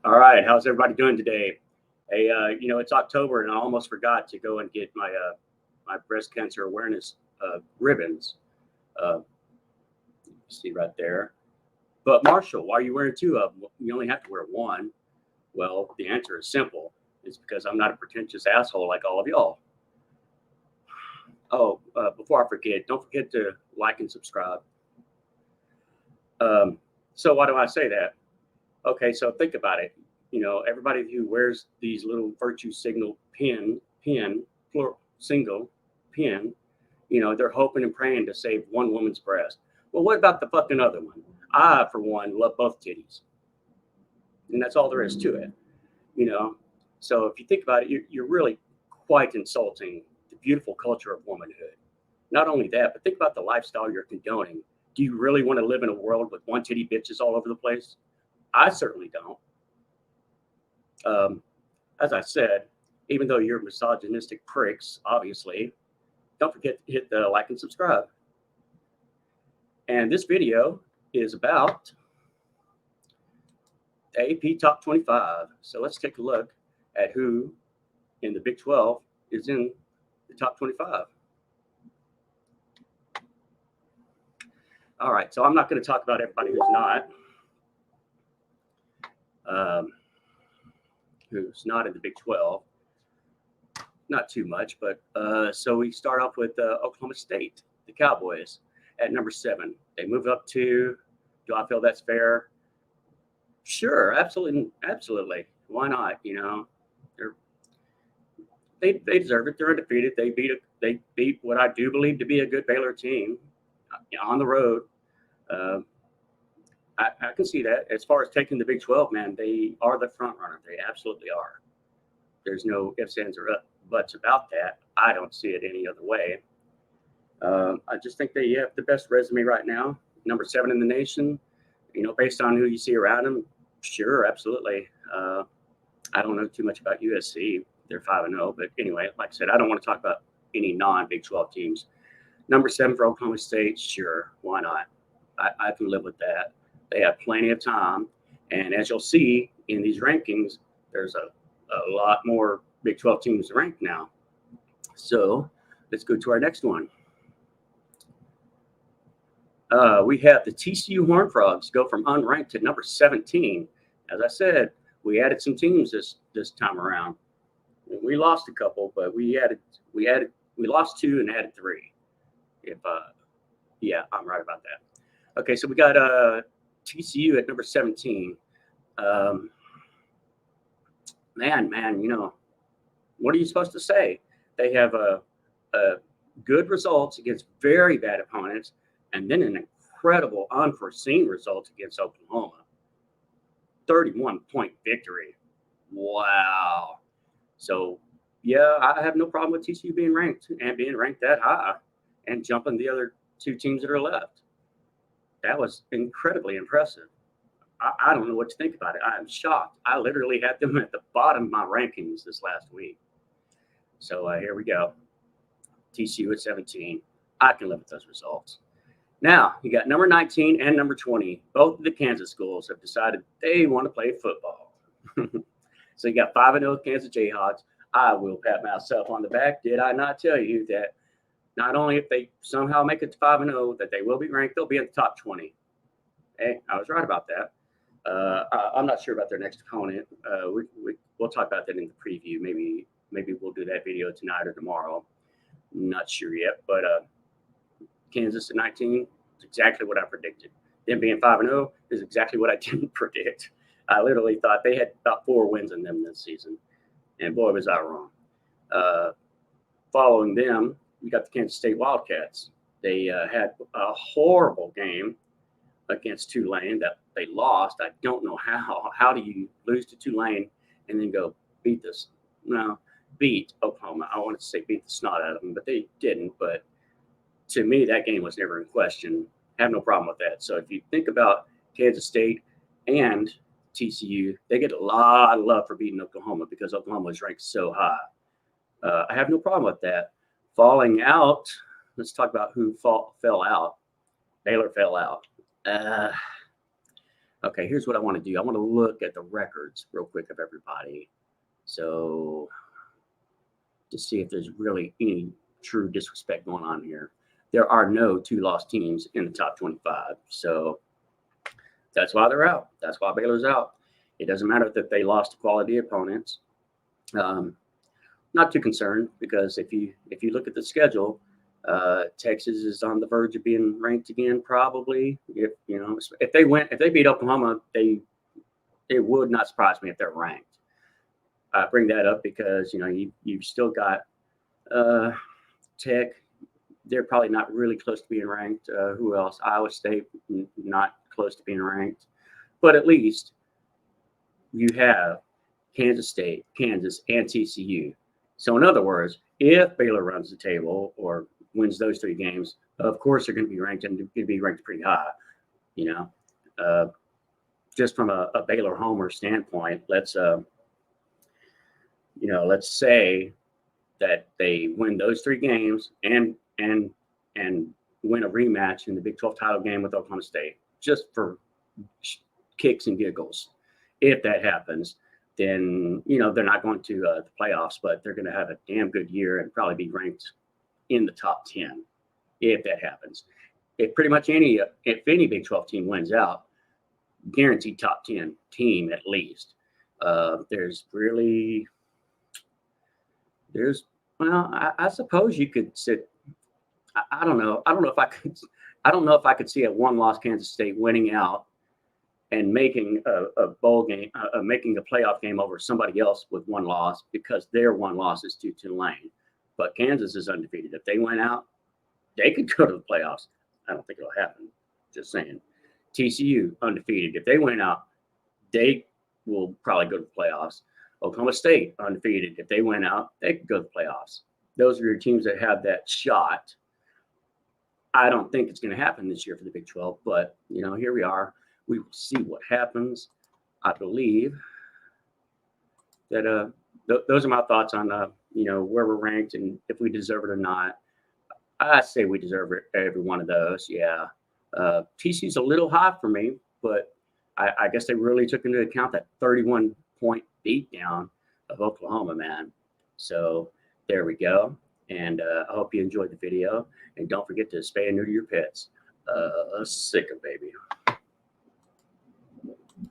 All right, how's everybody doing today? Hey, it's October, and I almost forgot to go and get my breast cancer awareness ribbons. Uh, you see right there. But Marshall, why are you wearing two of them? You only have to wear one. Well, the answer is simple. It's because I'm not a pretentious asshole like all of y'all. Oh, before I forget, don't forget to like and subscribe. Um, so why do I say that? Okay, so think about it. Everybody who wears these little virtue signal plural, single pin, they're hoping and praying to save one woman's breast. Well, what about the fucking other one? I, for one, love both titties, and that's all there is to it. You know, so if you think about it, you're really quite insulting the beautiful culture of womanhood. Not only that, but think about the lifestyle you're condoning. Do you really want to live in a world with one titty bitches all over the place? I certainly don't. As I said, even though you're misogynistic pricks, obviously, don't forget to hit the like and subscribe. And this video is about the AP Top 25. So let's take a look at who in the Big 12 is in the top 25. All right, so I'm not going to talk about everybody who's not in the Big 12. Not too much, but so we start off with Oklahoma State, the Cowboys, at number 7. They move up to. Do I feel that's fair? Sure, absolutely. Why not? They deserve it. They're undefeated. They beat what I do believe to be a good Baylor team on the road. I can see that. As far as taking the Big 12, man, they are the front runner. They absolutely are. There's no ifs, ands, or buts about that. I don't see it any other way. I just think they have the best resume right now. Number 7 in the nation. Based on who you see around them, sure, absolutely. I don't know too much about USC. They're 5-0, but anyway, like I said, I don't want to talk about any non-Big 12 teams. Number 7 for Oklahoma State, sure, why not? I can live with that. They have plenty of time, and as you'll see in these rankings, there's a lot more Big 12 teams ranked now. So let's go to our next one. We have the TCU Horned Frogs go from unranked to number 17. As I said, we added some teams this time around. We lost a couple, but we lost 2 and added 3. Yeah, I'm right about that. Okay, so we got TCU at number 17. Man, what are you supposed to say? They have good results against very bad opponents, and then an incredible unforeseen result against Oklahoma. 31-point victory. Wow. So, yeah, I have no problem with TCU being ranked that high and jumping the other 2 teams that are left. That was incredibly impressive. I don't know what to think about it. I'm shocked. I literally had them at the bottom of my rankings this last week. So here we go. TCU at 17. I can live with those results. Now, you got number 19 and number 20. Both of the Kansas schools have decided they want to play football. So you got 5-0 Kansas Jayhawks. I will pat myself on the back. Did I not tell you that not only if they somehow make it to 5-0, that they will be ranked, they'll be in the top 20. Hey, I was right about that. I'm not sure about their next opponent. We'll talk about that in the preview. Maybe we'll do that video tonight or tomorrow. Not sure yet, but Kansas at 19 is exactly what I predicted. Them being 5-0 is exactly what I didn't predict. I literally thought they had about 4 wins in them this season, and boy, was I wrong. Following them, we got the Kansas State Wildcats. They had a horrible game against Tulane that they lost. I don't know how. How do you lose to Tulane and then go beat Oklahoma? I wanted to say beat the snot out of them, but they didn't. But to me, that game was never in question. I have no problem with that. So if you think about Kansas State and TCU, they get a lot of love for beating Oklahoma because Oklahoma is ranked so high. I have no problem with that. Falling out, let's talk about who fell out. Baylor fell out. Okay, here's what I want to do. I want to look at the records real quick of everybody. So to see if there's really any true disrespect going on here. There are no 2-loss teams in the top 25. So that's why they're out. That's why Baylor's out. It doesn't matter that they lost to quality opponents. Not too concerned, because if you look at the schedule, Texas is on the verge of being ranked again. Probably, if they beat Oklahoma, it would not surprise me if they're ranked. I bring that up because you've still got Tech. They're probably not really close to being ranked. Who else? Iowa State, not close to being ranked, but at least you have Kansas State, Kansas, and TCU. So in other words, if Baylor runs the table or wins those 3 games, of course they're going to be ranked, and going to be ranked pretty high. Just from a Baylor homer standpoint, let's say that they win those 3 games and win a rematch in the Big 12 title game with Oklahoma State, just for kicks and giggles. If that happens, then they're not going to the playoffs, but they're going to have a damn good year and probably be ranked in the top 10 if that happens. If any Big 12 team wins out, guaranteed top 10 team at least. I suppose you could sit. I don't know. I don't know if I could see a 1-loss Kansas State winning out and making a bowl game, making a playoff game over somebody else with 1 loss, because their 1 loss is to Tulane. But Kansas is undefeated. If they went out, they could go to the playoffs. I don't think it'll happen. Just saying. TCU undefeated. If they went out, they will probably go to the playoffs. Oklahoma State undefeated. If they went out, they could go to the playoffs. Those are your teams that have that shot. I don't think it's going to happen this year for the Big 12, but here we are. We will see what happens. I believe that those are my thoughts on where we're ranked and if we deserve it or not. I say we deserve every one of those. Yeah, TCU's a little high for me, but I guess they really took into account that 31-point beatdown of Oklahoma, man. So there we go. And I hope you enjoyed the video. And don't forget to spay and neuter your pets. Sick 'em, baby.